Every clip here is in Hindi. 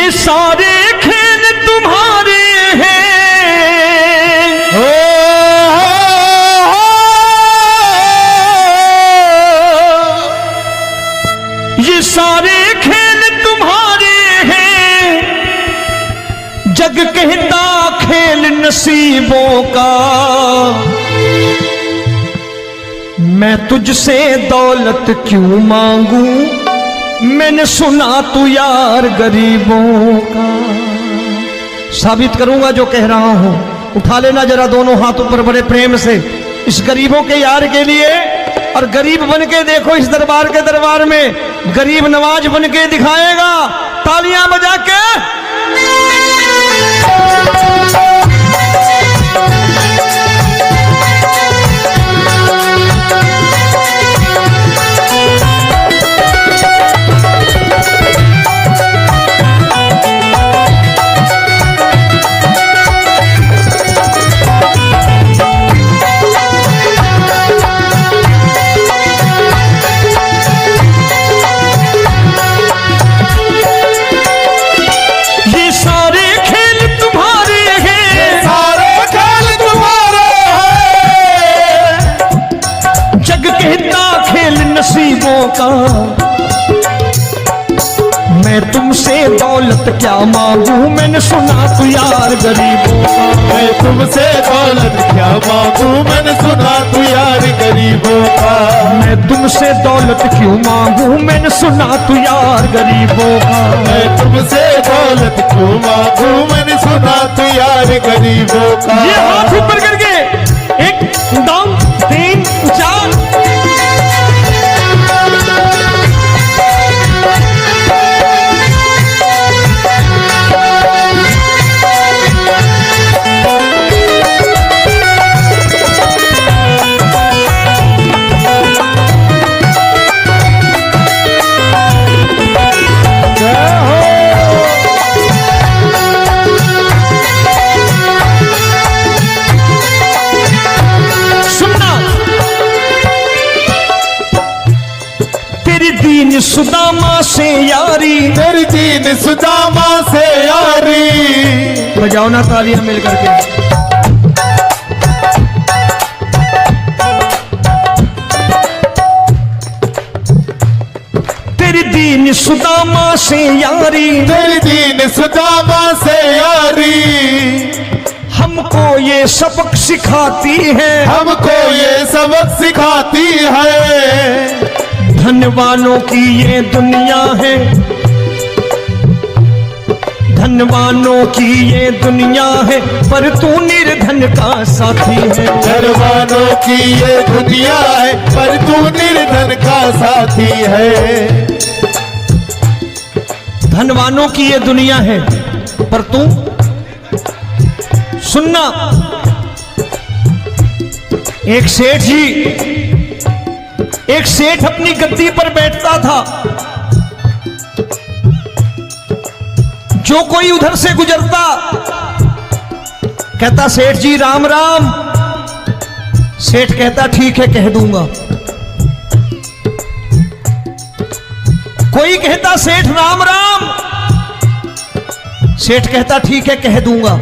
ये सारे खेल तुम्हारे हैं, ये सारे खेल तुम्हारे हैं, जग कहता खेल नसीबों का। मैं तुझसे दौलत क्यों मांगू, मैंने सुना तू यार गरीबों का। साबित करूंगा जो कह रहा हूं। उठा लेना जरा दोनों हाथ ऊपर बड़े प्रेम से इस गरीबों के यार के लिए, और गरीब बन के देखो इस दरबार के दरबार में गरीब नवाज बन के दिखाएगा, तालियां बजा के। नसीबों का मैं तुमसे दौलत क्या मांगू, मैंने सुना तू यार गरीबों का। मैं तुमसे दौलत क्या मांगू, मैंने सुना तू यार गरीबों का। मैं तुमसे दौलत क्यों मांगू, मैंने सुना तू यार गरीबों का। मैं तुमसे दौलत क्यों मांगू, मैंने सुना तू यार गरीबों का। ये हाथ ऊपर करके 1 2 3 4 सुदामा से यारी, तेरी दीन सुदामा से यारी। बजाओ ना तालियां मिल करके। तेरी दीन सुदामा से यारी, तेरी दीन सुदामा से यारी। हमको ये सबक सिखाती है, हमको ये सबक सिखाती है। धनवानों की ये दुनिया है, धनवानों की ये दुनिया है, पर तू निर्धन का साथी है। धनवानों की ये दुनिया है, पर तू निर्धन का साथी है। धनवानों की ये दुनिया है, पर तू सुनना। एक सेठ अपनी गद्दी पर बैठता था। जो कोई उधर से गुजरता कहता सेठ जी राम राम। सेठ कहता ठीक है कह दूंगा। कोई कहता सेठ राम राम। सेठ कहता ठीक है कह दूंगा।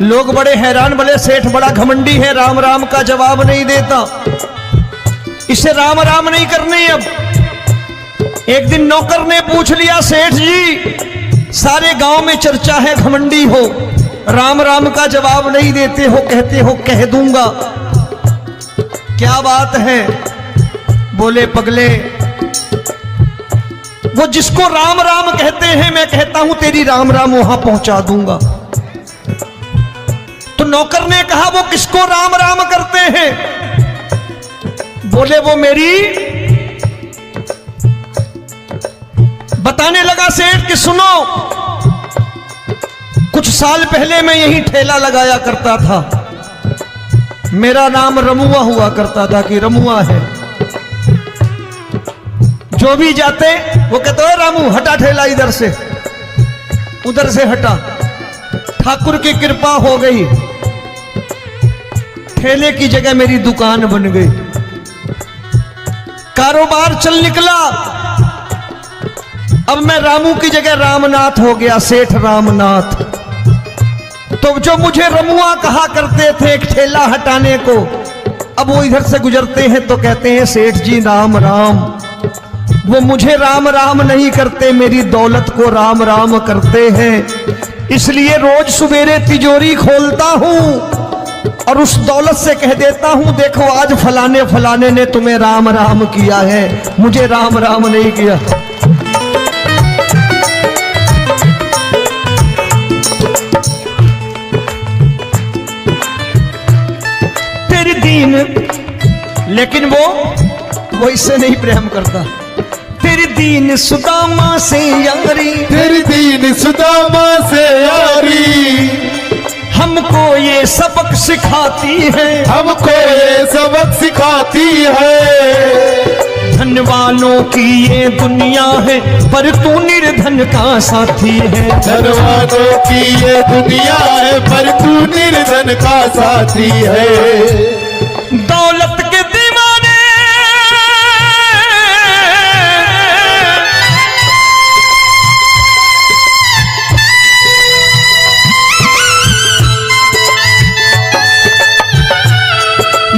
लोग बड़े हैरान, बोले सेठ बड़ा घमंडी है, राम राम का जवाब नहीं देता, इसे राम राम नहीं करने। अब एक दिन नौकर ने पूछ लिया सेठ जी सारे गांव में चर्चा है घमंडी हो, राम राम का जवाब नहीं देते हो, कहते हो कह दूंगा, क्या बात है? बोले पगले वो जिसको राम राम कहते हैं मैं कहता हूं तेरी राम राम वहां पहुंचा दूंगा। तो नौकर ने कहा वो किसको राम राम करते हैं? बोले वो मेरी। बताने लगा सेठ कि सुनो, कुछ साल पहले मैं यही ठेला लगाया करता था, मेरा नाम रमुआ हुआ करता था कि रमुआ है। जो भी जाते वो कहते हो रामू हटा ठेला इधर से, उधर से हटा। ठाकुर की कृपा हो गई, ठेले की जगह मेरी दुकान बन गई, कारोबार चल निकला। अब मैं रामू की जगह रामनाथ हो गया, सेठ रामनाथ। तो जो मुझे रमुआ कहा करते थे एक ठेला हटाने को, अब वो इधर से गुजरते हैं तो कहते हैं सेठ जी राम राम। वो मुझे राम राम नहीं करते, मेरी दौलत को राम राम करते हैं। इसलिए रोज सवेरे तिजोरी खोलता हूं और उस दौलत से कह देता हूं, देखो आज फलाने फलाने ने तुम्हें राम राम किया है, मुझे राम राम नहीं किया। तेरी दीन, लेकिन वो इससे नहीं प्रेम करता। तेरी दीन सुदामा से यारी, तेरी दीन सुदामा से यारी, हमको ये सबक सिखाती है, हमको ये सबक सिखाती है। धन वालों की ये दुनिया है, पर तू निर्धन का साथी है। धन वालों की ये दुनिया है, पर तू निर्धन का साथी है। दौलत के दीवाने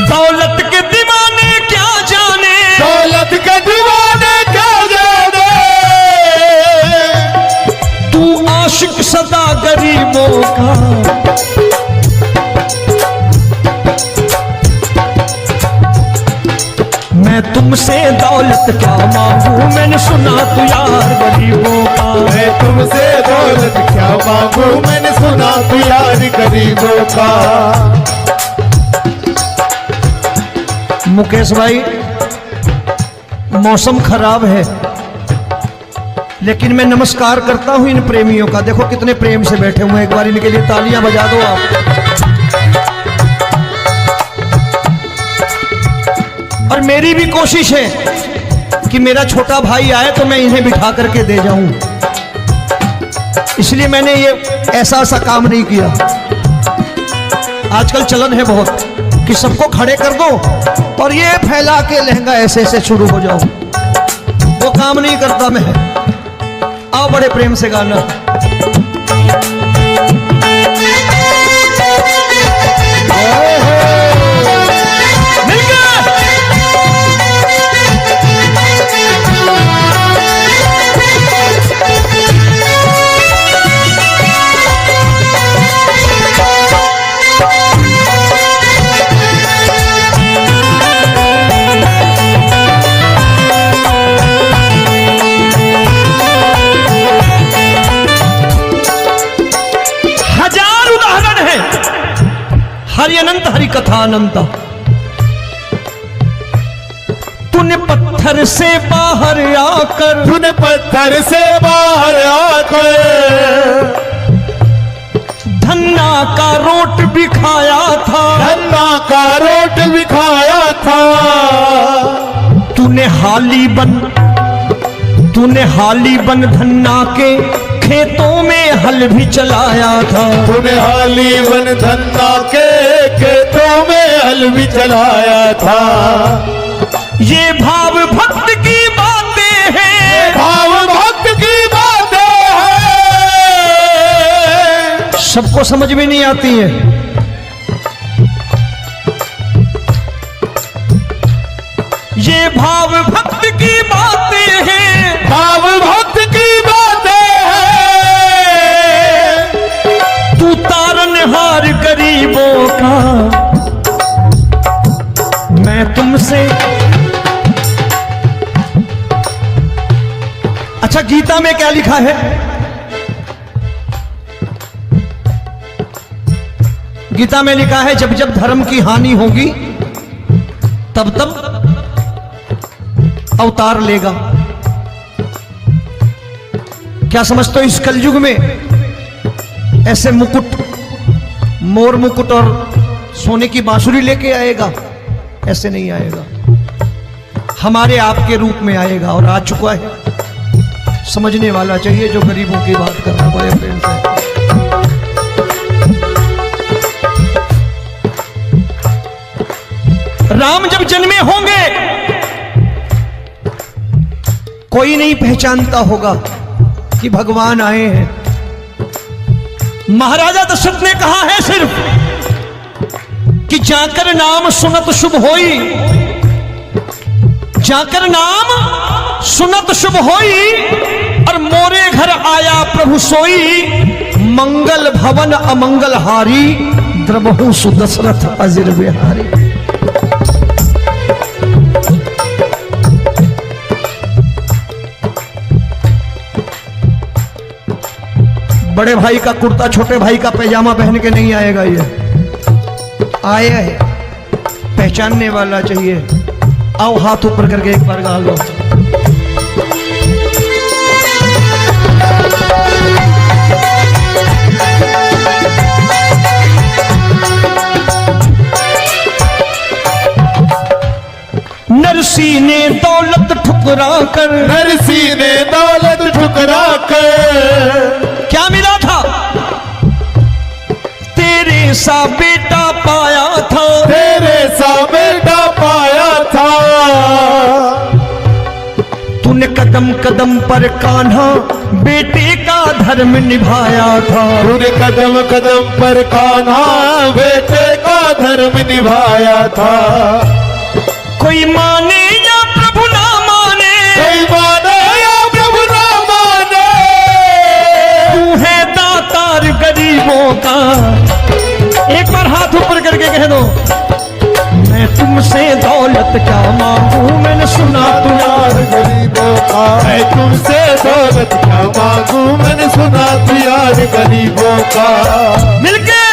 दौलत के दीवाने क्या जाने, दौलत के दीवाने क्या जाने। तू आशिक सदा गरीबों का। मैं तुमसे दौलत क्या मांगू, मैंने सुना तू यार गरीबों का। मैं तुमसे दौलत क्या मांगू, मैंने सुना तू यार गरीबों का। मुकेश भाई, मौसम खराब है, लेकिन मैं नमस्कार करता हूं इन प्रेमियों का। देखो कितने प्रेम से बैठे हुए हैं, एक बार इनके लिए तालियां बजा दो आप। और मेरी भी कोशिश है कि मेरा छोटा भाई आए तो मैं इन्हें बिठा करके दे जाऊं, इसलिए मैंने ये ऐसा काम नहीं किया। आजकल चलन है बहुत कि सबको खड़े कर दो और ये फैला के लहंगा ऐसे ऐसे शुरू हो जाओ, वो काम नहीं करता मैं। आओ बड़े प्रेम से गाना। हरि अनंत हरि कथा अनंत। तूने पत्थर से बाहर आकर, तूने पत्थर से बाहर आकर धन्ना का रोट भी खाया था, धन्ना का रोट भी खाया था। तूने हाली बन धन्ना के खेतों में हल भी चलाया था। तूने हाली बन धन्ना के खेतों में हल भी चलाया था। ये भाव भक्त की बातें हैं, भाव भक्त की बातें हैं, सबको समझ में नहीं आती है। ये भाव भक्त की बातें हैं, भाव भक्त की बातें हैं। तू तारनहार गरीबों का, मैं तुमसे। अच्छा, गीता में क्या लिखा है? गीता में लिखा है जब जब धर्म की हानि होगी तब तब अवतार लेगा। क्या समझते हो, इस कलयुग में ऐसे मुकुट, मोर मुकुट और सोने की बांसुरी लेके आएगा? ऐसे नहीं आएगा, हमारे आपके रूप में आएगा और आ चुका है। समझने वाला चाहिए जो गरीबों की बात कर रहा है बड़े प्रेम से। राम जब जन्मे होंगे कोई नहीं पहचानता होगा, कि भगवान आए हैं। महाराजा दशरथ ने कहा है सिर्फ कि जाकर नाम सुनत शुभ होई, जाकर नाम सुनत शुभ होई, और मोरे घर आया प्रभु सोई, मंगल भवन अमंगल हारी, द्रबहु सुदशरथ अजिर बिहारी। बड़े भाई का कुर्ता छोटे भाई का पैजामा पहन के नहीं आएगा, ये आया है पहचानने वाला चाहिए। आओ हाथ ऊपर करके एक बार गा लो। नरसी ने दौलत ठुकरा कर, नरसी ने दौलत ठुकरा कर, क्या मिला था? तेरे सा बेटा पाया था, तेरे सा बेटा पाया था। तूने कदम कदम पर कान्हा बेटे का धर्म निभाया था, तूने कदम कदम पर कान्हा बेटे का धर्म निभाया था। कोई माने या प्रभु ना माने, कोई माने या प्रभु ना माने, तू है दातार गरीबों का। एक बार हाथ ऊपर करके कह दो, मैं तुमसे दौलत क्या मांगू, मैंने सुना तू यार गरीबों का। मैं तुमसे दौलत क्या मांगू, मैंने सुना तू यार गरीबों का। मिलके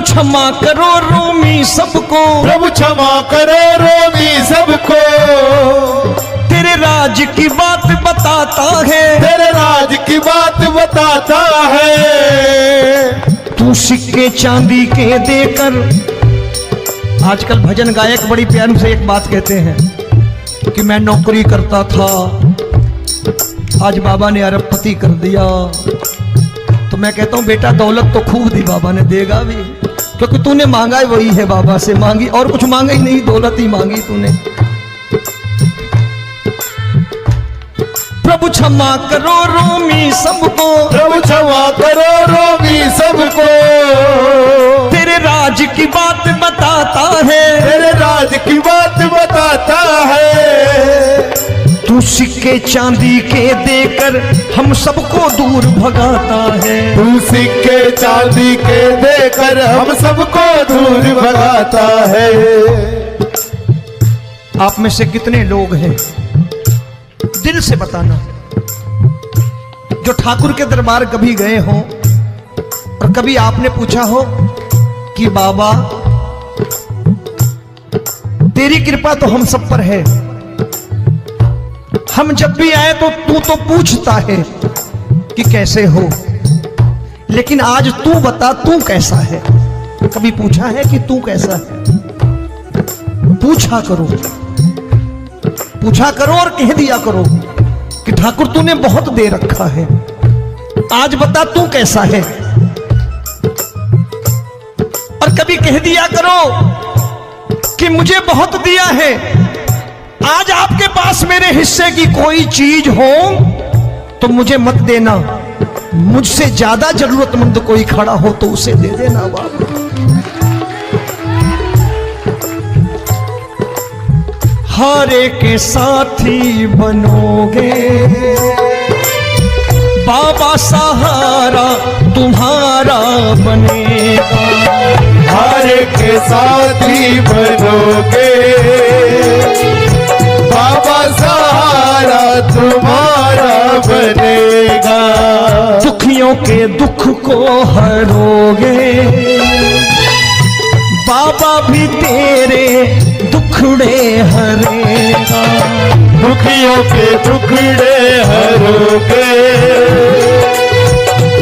क्षमा करो रोमी सबको, प्रभु क्षमा करो रोमी सबको। तेरे राज की बात बताता है, तेरे राज की बात बताता है। तू सिक्के चांदी के देकर, आजकल भजन गायक बड़ी प्यार से एक बात कहते हैं कि मैं नौकरी करता था, आज बाबा ने अरबपति कर दिया। तो मैं कहता हूं बेटा दौलत तो खूब दी बाबा ने, देगा भी, क्योंकि तूने मांगा ही वही है, बाबा से मांगी और कुछ मांगा ही नहीं, दौलत ही मांगी तूने। प्रभु क्षमा करो रोमी सबको, प्रभु क्षमा करो रोमी सबको। तेरे राज की बात बताता है, तेरे राज की बात बताता है। तू सिक्के चांदी के देकर हम सबको दूर भगाता है, तू सिक्के चांदी के देकर हम सबको दूर भगाता है। आप में से कितने लोग हैं, दिल से बताना, जो ठाकुर के दरबार कभी गए हो और कभी आपने पूछा हो कि बाबा तेरी कृपा तो हम सब पर है, हम जब भी आए तो तू तो पूछता है कि कैसे हो, लेकिन आज तू बता तू कैसा है। कभी पूछा है कि तू कैसा है? पूछा करो, पूछा करो और कह दिया करो कि ठाकुर तूने बहुत दे रखा है, आज बता तू कैसा है। और कभी कह दिया करो कि मुझे बहुत दिया है, आज आपके पास मेरे हिस्से की कोई चीज हो तो मुझे मत देना, मुझसे ज्यादा जरूरतमंद कोई खड़ा हो तो उसे दे देना बाबा। हारे के साथी बनोगे बाबा, सहारा तुम्हारा बनेगा। हारे के साथी बनोगे बाबा, सहारा तुम्हारा बनेगा। दुखियों के दुख को हरोगे बाबा, भी तेरे दुख दुखड़े हरेगा। दुखियों के टुकड़े हरोगे,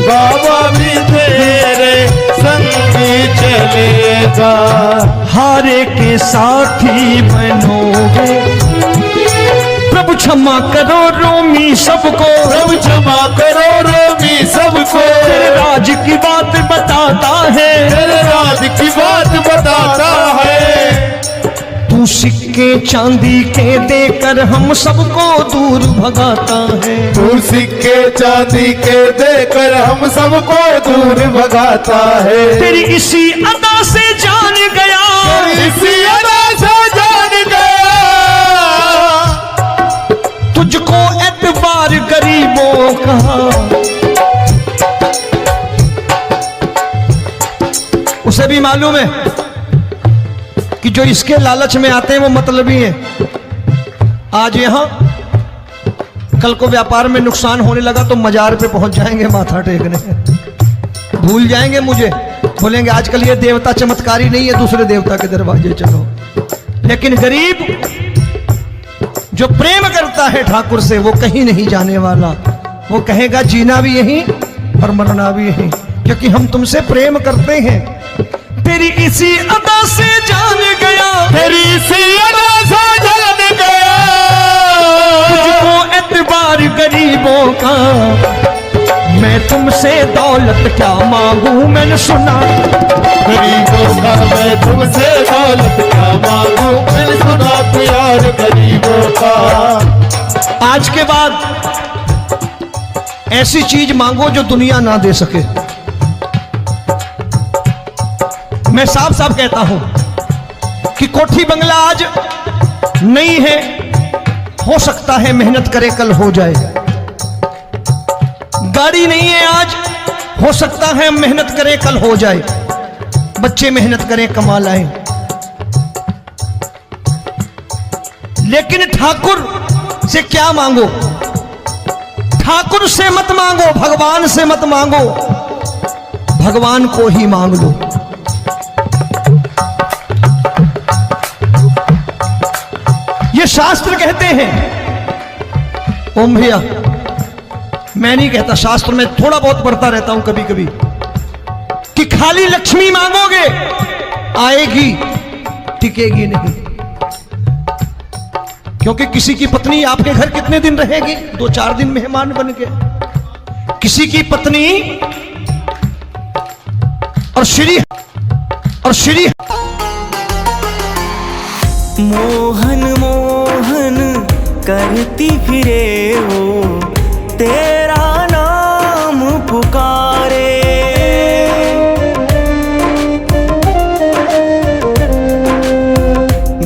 बाबा भी तेरे संगी चलेगा। हारे के साथी बनोगे, प्रभु क्षमा करो रोमी सबको, प्रभु क्षमा करो रोमी सबको। तेरे राज की बात बताता है, तेरे राज की बात बताता है। तू सिक्के चांदी के देकर हम सबको दूर भगाता है। तू सिक्के चांदी के देकर हम सबको दूर भगाता है। तेरी इसी अदा से जान गया, तेरी इसी अदा से जान गया। तुझको एतबार गरीबों का, उसे भी मालूम है कि जो इसके लालच में आते हैं वो मतलबी हैं। आज यहां कल को व्यापार में नुकसान होने लगा तो मजार पे पहुंच जाएंगे माथा टेकने, भूल जाएंगे मुझे, बोलेंगे आजकल ये देवता चमत्कारी नहीं है, दूसरे देवता के दरवाजे चलो। लेकिन गरीब जो प्रेम करता है ठाकुर से वो कहीं नहीं जाने वाला, वो कहेगा जीना भी यहीं और मरना भी यहीं, क्योंकि हम तुमसे प्रेम करते हैं। तेरी इसी अदा से जान गया, तेरी इसी अदा से जान गया। तुझको एतबार गरीबों का, मैं तुमसे दौलत क्या मांगू, मैंने सुना गरीबों का मैं तुमसे दौलत क्या मांगू, मैंने सुना प्यार गरीबों का। आज के बाद ऐसी चीज मांगो जो दुनिया ना दे सके। मैं साफ साफ कहता हूं कि कोठी बंगला आज नहीं है, हो सकता है मेहनत करे कल हो जाए। गाड़ी नहीं है आज, हो सकता है मेहनत करें कल हो जाए। बच्चे मेहनत करें कमा लाएं, लेकिन ठाकुर से क्या मांगो? ठाकुर से मत मांगो, भगवान से मत मांगो, भगवान को ही मांग लो। ये शास्त्र कहते हैं, ओम भैया मैं नहीं कहता, शास्त्र में थोड़ा बहुत पढ़ता रहता हूं कभी कभी, कि खाली लक्ष्मी मांगोगे आएगी, टिकेगी नहीं। क्योंकि किसी की पत्नी आपके घर कितने दिन रहेगी? 2-4 दिन मेहमान बन के। किसी की पत्नी और श्री मोहन मोहन करती फिरे वो, तेरा नाम पुकारे।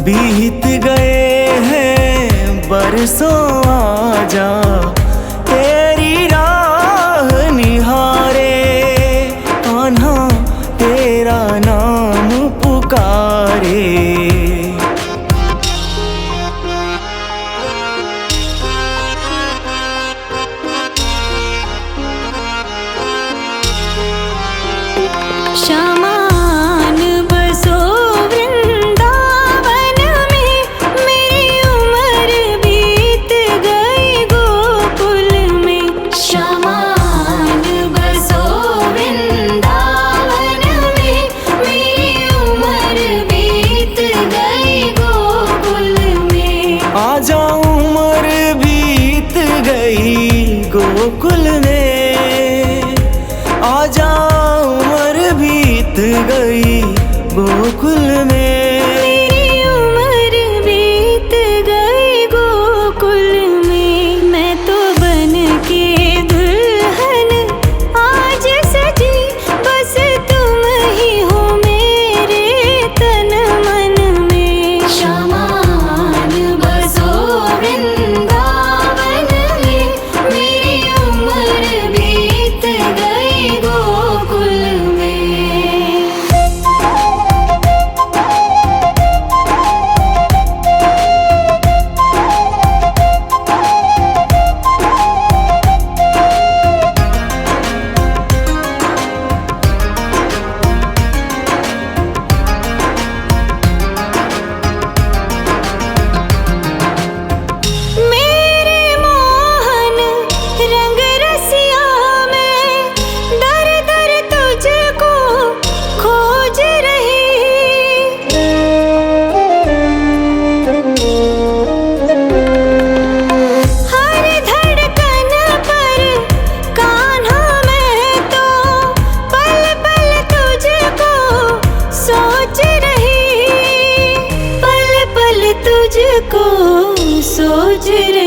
बीत गए हैं बरसों, आजा तेरी राह निहारे। कान्हा तेरा नाम पुकारे। शमान बसो वृंदावन में, मेरी उम्र बीत गई गोकुल में। शमान बसो वृंदावन में, मेरी उम्र बीत गई गोकुल में। आजा उम्र बीत गई गोकुल में, आजा उम्र बीत गई गोकुल में। मेरी उम्र बीत गई गोकुल में। मैं तो बन के दुल्हन आज सजी, बस तुम ही हो मेरे तन मन में। शमान बसो वृंदावन में, मेरी उम्र सोच